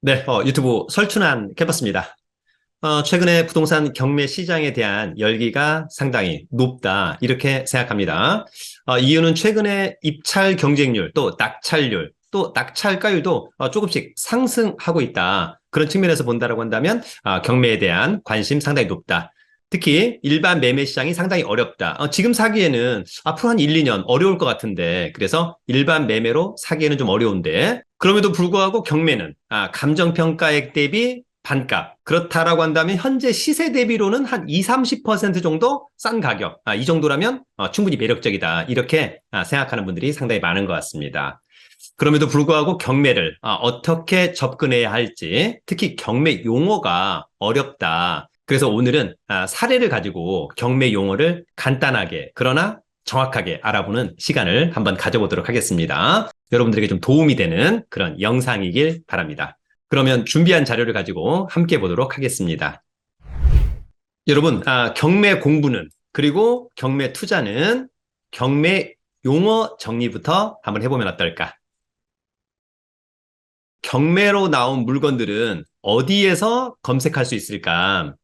네, 유튜브 설춘환 해봤습니다. 최근에 부동산 경매 시장에 대한 열기가 상당히 높다, 이렇게 생각합니다. 이유는 최근에 입찰 경쟁률, 또 낙찰률, 또 낙찰가율도 조금씩 상승하고 있다. 그런 측면에서 본다라고 한다면, 경매에 대한 관심 상당히 높다. 특히 일반 매매 시장이 상당히 어렵다. 지금 사기에는 앞으로 한 1, 2년 어려울 것 같은데, 그래서 일반 매매로 사기에는 좀 어려운데, 그럼에도 불구하고 경매는 감정평가액 대비 반값. 그렇다라고 한다면 현재 시세 대비로는 한 2, 30% 정도 싼 가격. 이 정도라면 충분히 매력적이다. 이렇게 생각하는 분들이 상당히 많은 것 같습니다. 그럼에도 불구하고 경매를 어떻게 접근해야 할지, 특히 경매 용어가 어렵다. 그래서 오늘은 사례를 가지고 경매 용어를 간단하게 그러나 정확하게 알아보는 시간을 한번 가져보도록 하겠습니다. 여러분들에게 좀 도움이 되는 그런 영상이길 바랍니다. 그러면 준비한 자료를 가지고 함께 보도록 하겠습니다. 여러분, 경매 공부는 그리고 경매 투자는 경매 용어 정리부터 한번 해보면 어떨까? 경매로 나온 물건들은 어디에서 검색할 수 있을까?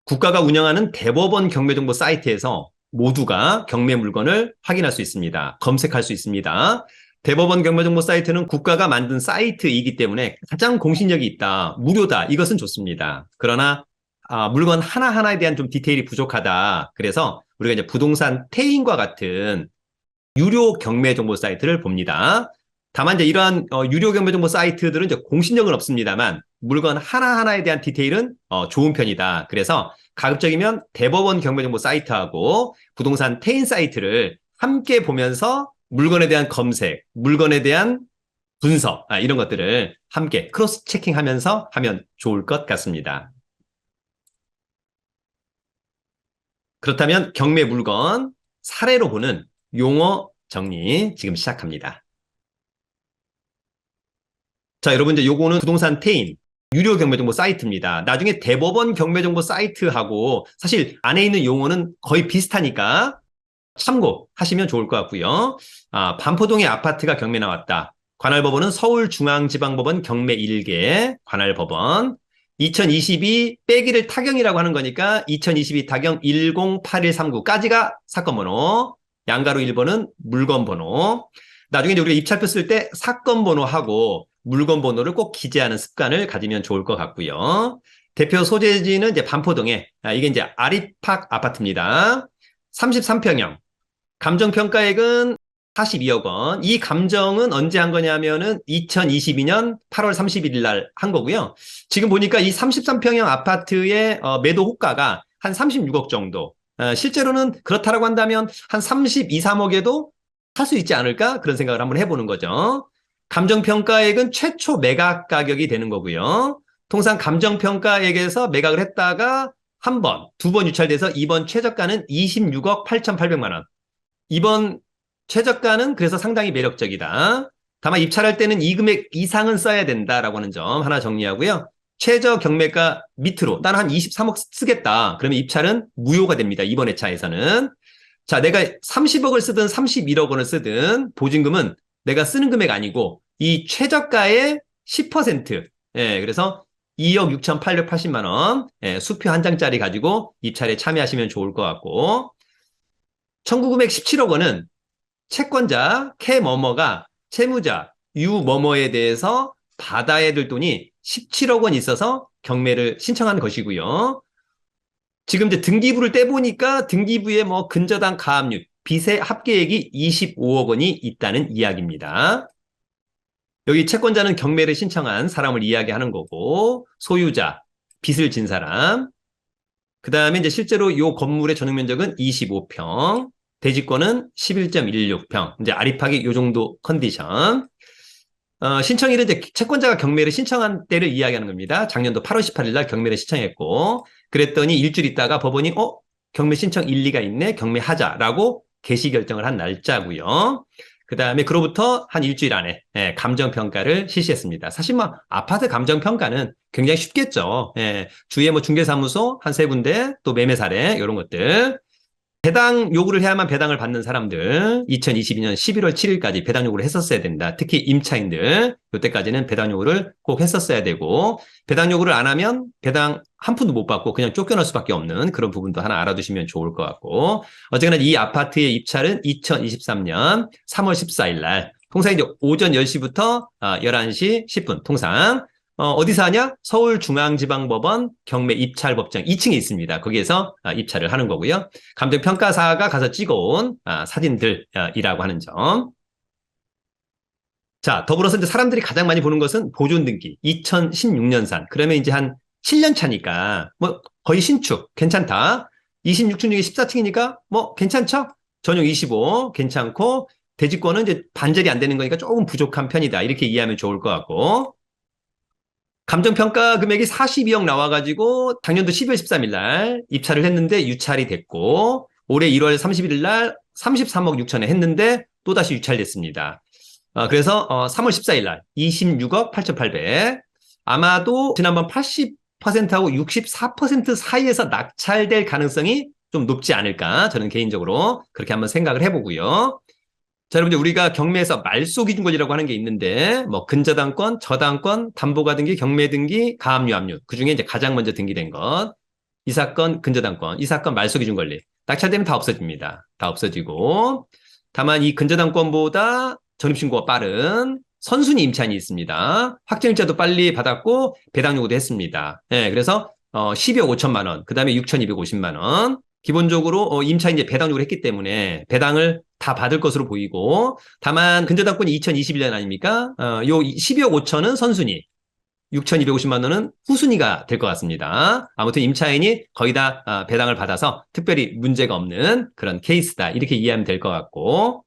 국가가 운영하는 대법원 경매정보 사이트에서 모두가 경매 물건을 확인할 수 있습니다. 검색할 수 있습니다. 대법원 경매정보 사이트는 국가가 만든 사이트이기 때문에 가장 공신력이 있다, 무료다, 이것은 좋습니다. 그러나 물건 하나하나에 대한 좀 디테일이 부족하다. 그래서 우리가 이제 부동산 태인과 같은 유료 경매 정보 사이트를 봅니다. 다만 이제 이러한 유료 경매 정보 사이트들은 이제 공신력은 없습니다만 물건 하나하나에 대한 디테일은 좋은 편이다. 그래서 가급적이면 대법원 경매 정보 사이트하고 부동산 태인 사이트를 함께 보면서 물건에 대한 검색, 물건에 대한 분석, 이런 것들을 함께 크로스 체킹하면서 하면 좋을 것 같습니다. 그렇다면 경매 물건 사례로 보는 용어 정리 지금 시작합니다. 자, 여러분, 이제 요거는 부동산 태인 유료 경매정보 사이트입니다. 나중에 대법원 경매정보 사이트하고 사실 안에 있는 용어는 거의 비슷하니까 참고하시면 좋을 것 같고요. 반포동에 아파트가 경매 나왔다. 관할법원은 서울중앙지방법원 경매 1개 관할법원. 2022 빼기를 타경이라고 하는 거니까 2022 타경 108139까지가 사건 번호. 양가로 1번은 물건 번호. 나중에 이제 우리가 입찰표 쓸 때 사건 번호하고 물건 번호를 꼭 기재하는 습관을 가지면 좋을 것 같고요. 대표 소재지는 이제 반포동에, 이게 이제 아리팍 아파트입니다. 33평형. 감정평가액은 42억 원. 이 감정은 언제 한 거냐면은 2022년 8월 31일 날 한 거고요. 지금 보니까 이 33평형 아파트의 매도 호가가 한 36억 정도. 실제로는 그렇다라고 한다면 한 32, 3억에도 할 수 있지 않을까? 그런 생각을 한번 해보는 거죠. 감정평가액은 최초 매각 가격이 되는 거고요. 통상 감정평가액에서 매각을 했다가 한 번, 두 번 유찰돼서 이번 최저가는 26억 8,800만 원. 이번 최저가는 그래서 상당히 매력적이다. 다만 입찰할 때는 이 금액 이상은 써야 된다라고 하는 점 하나 정리하고요. 최저 경매가 밑으로 나는 한 23억 쓰겠다. 그러면 입찰은 무효가 됩니다. 이번 회차에서는. 자, 내가 30억을 쓰든 31억 원을 쓰든 보증금은 내가 쓰는 금액 아니고 이 최저가의 10%. 예, 그래서 2억 6,880만 원. 예, 수표 한 장짜리 가지고 입찰에 참여하시면 좋을 것 같고. 청구 금액 17억 원은 채권자 캐머머가 채무자 유머머에 대해서 받아야 될 돈이 17억 원 있어서 경매를 신청한 것이고요. 지금 이제 등기부를 떼보니까 등기부에 뭐 근저당 가압류, 빚의 합계액이 25억 원이 있다는 이야기입니다. 여기 채권자는 경매를 신청한 사람을 이야기하는 거고, 소유자, 빚을 진 사람. 그 다음에 이제 실제로 이 건물의 전용 면적은 25평, 대지권은 11.16평. 이제 아리팍이 이 정도 컨디션. 신청일은 이제 채권자가 경매를 신청한 때를 이야기하는 겁니다. 작년도 8월 18일 날 경매를 신청했고, 그랬더니 일주일 있다가 법원이 경매 신청 일리가 있네, 경매하자라고 개시 결정을 한 날짜고요. 그 다음에 그로부터 한 일주일 안에 감정평가를 실시했습니다. 사실 뭐 아파트 감정평가는 굉장히 쉽겠죠. 주위에 뭐 중개사무소 한 세 군데, 또 매매 사례 이런 것들. 배당 요구를 해야만 배당을 받는 사람들 2022년 11월 7일까지 배당 요구를 했었어야 된다. 특히 임차인들 이때까지는 배당 요구를 꼭 했었어야 되고 배당 요구를 안 하면 배당 한 푼도 못 받고 그냥 쫓겨날 수밖에 없는 그런 부분도 하나 알아두시면 좋을 것 같고 어쨌거나 이 아파트의 입찰은 2023년 3월 14일 날 통상 이제 오전 10시부터 11시 10분 통상 어디서 하냐? 서울중앙지방법원 경매 입찰법정 2층에 있습니다. 거기에서 입찰을 하는 거고요. 감정평가사가 가서 찍어온 사진들이라고 하는 점. 자, 더불어서 이제 사람들이 가장 많이 보는 것은 보존등기 2016년산. 그러면 이제 한 7년 차니까 뭐 거의 신축 괜찮다. 26층 중에 14층이니까 뭐 괜찮죠? 전용 25 괜찮고 대지권은 이제 반절이 안 되는 거니까 조금 부족한 편이다. 이렇게 이해하면 좋을 것 같고. 감정평가 금액이 42억 나와가지고 작년도 12월 13일 날 입찰을 했는데 유찰이 됐고 올해 1월 31일 날 33억 6천에 했는데 또다시 유찰됐습니다. 그래서 3월 14일 날 26억 8,800 아마도 지난번 80%하고 64% 사이에서 낙찰될 가능성이 좀 높지 않을까 저는 개인적으로 그렇게 한번 생각을 해보고요. 자, 여러분들 우리가 경매에서 말소기준권이라고 하는 게 있는데 뭐 근저당권, 저당권, 담보가등기, 경매등기, 가압류, 압류 그중에 이제 가장 먼저 등기된 것 이 사건 근저당권, 이 사건 말소기준권리 낙찰되면 다 없어집니다. 다 없어지고 다만 이 근저당권보다 전입신고가 빠른 선순위 임차인이 있습니다. 확정일자도 빨리 받았고 배당 요구도 했습니다. 네, 그래서 12억 5천만 원, 그 다음에 6,250만 원 기본적으로 임차인이 배당 요구를 했기 때문에 배당을 다 받을 것으로 보이고 다만 근저당권이 2021년 아닙니까? 요 12억 5천은 선순위 6,250만 원은 후순위가 될 것 같습니다. 아무튼 임차인이 거의 다 배당을 받아서 특별히 문제가 없는 그런 케이스다. 이렇게 이해하면 될 것 같고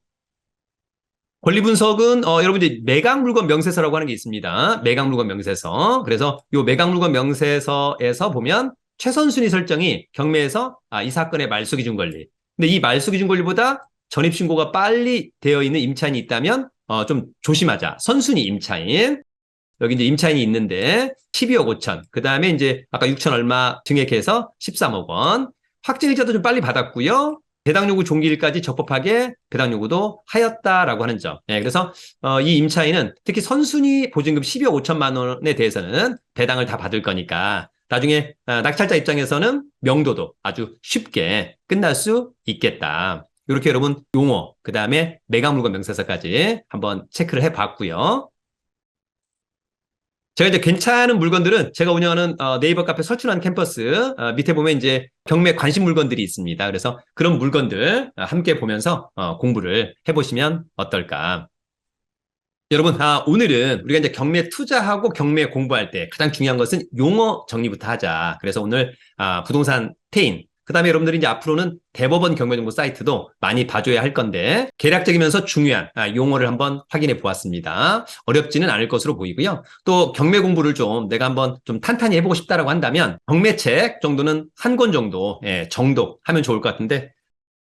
권리 분석은 여러분 이제 매각 물건 명세서라고 하는 게 있습니다. 매각 물건 명세서. 그래서 요 매각 물건 명세서에서 보면 최선순위 설정이 경매에서 이 사건의 말소기준 권리. 근데 이 말소기준 권리보다 전입신고가 빨리 되어 있는 임차인이 있다면 좀 조심하자. 선순위 임차인. 여기 이제 임차인이 있는데 12억 5천. 그 다음에 이제 아까 6천 얼마 증액해서 13억 원. 확정일자도 좀 빨리 받았고요. 배당 요구 종기일까지 적법하게 배당 요구도 하였다라고 하는 점. 네, 그래서 이 임차인은 특히 선순위 보증금 12억 5천만 원에 대해서는 배당을 다 받을 거니까 나중에 낙찰자 입장에서는 명도도 아주 쉽게 끝날 수 있겠다. 이렇게 여러분 용어, 그 다음에 매각 물건 명세서까지 한번 체크를 해봤고요. 제가 이제 괜찮은 물건들은 제가 운영하는 네이버 카페 설춘환 캠퍼스 밑에 보면 이제 경매 관심 물건들이 있습니다. 그래서 그런 물건들 함께 보면서 공부를 해보시면 어떨까. 여러분, 오늘은 우리가 이제 경매 투자하고 경매 공부할 때 가장 중요한 것은 용어 정리부터 하자. 그래서 오늘 부동산 태인, 그 다음에 여러분들이 이제 앞으로는 대법원 경매정보 사이트도 많이 봐줘야 할 건데 계략적이면서 중요한 용어를 한번 확인해 보았습니다. 어렵지는 않을 것으로 보이고요. 또 경매 공부를 좀 내가 한번 좀 탄탄히 해보고 싶다라고 한다면 경매책 정도는 한 권 정도 정독하면 좋을 것 같은데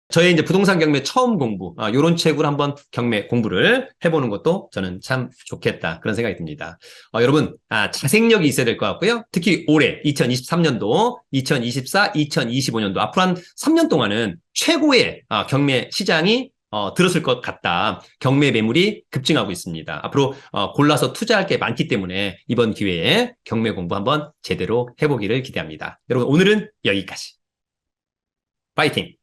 저희 이제 부동산 경매 처음 공부, 이런 책으로 한번 경매 공부를 해보는 것도 저는 참 좋겠다. 그런 생각이 듭니다. 여러분, 자생력이 있어야 될 것 같고요. 특히 올해 2023년도, 2024, 2025년도 앞으로 한 3년 동안은 최고의 경매 시장이 들었을 것 같다. 경매 매물이 급증하고 있습니다. 앞으로 골라서 투자할 게 많기 때문에 이번 기회에 경매 공부 한번 제대로 해보기를 기대합니다. 여러분, 오늘은 여기까지. 파이팅!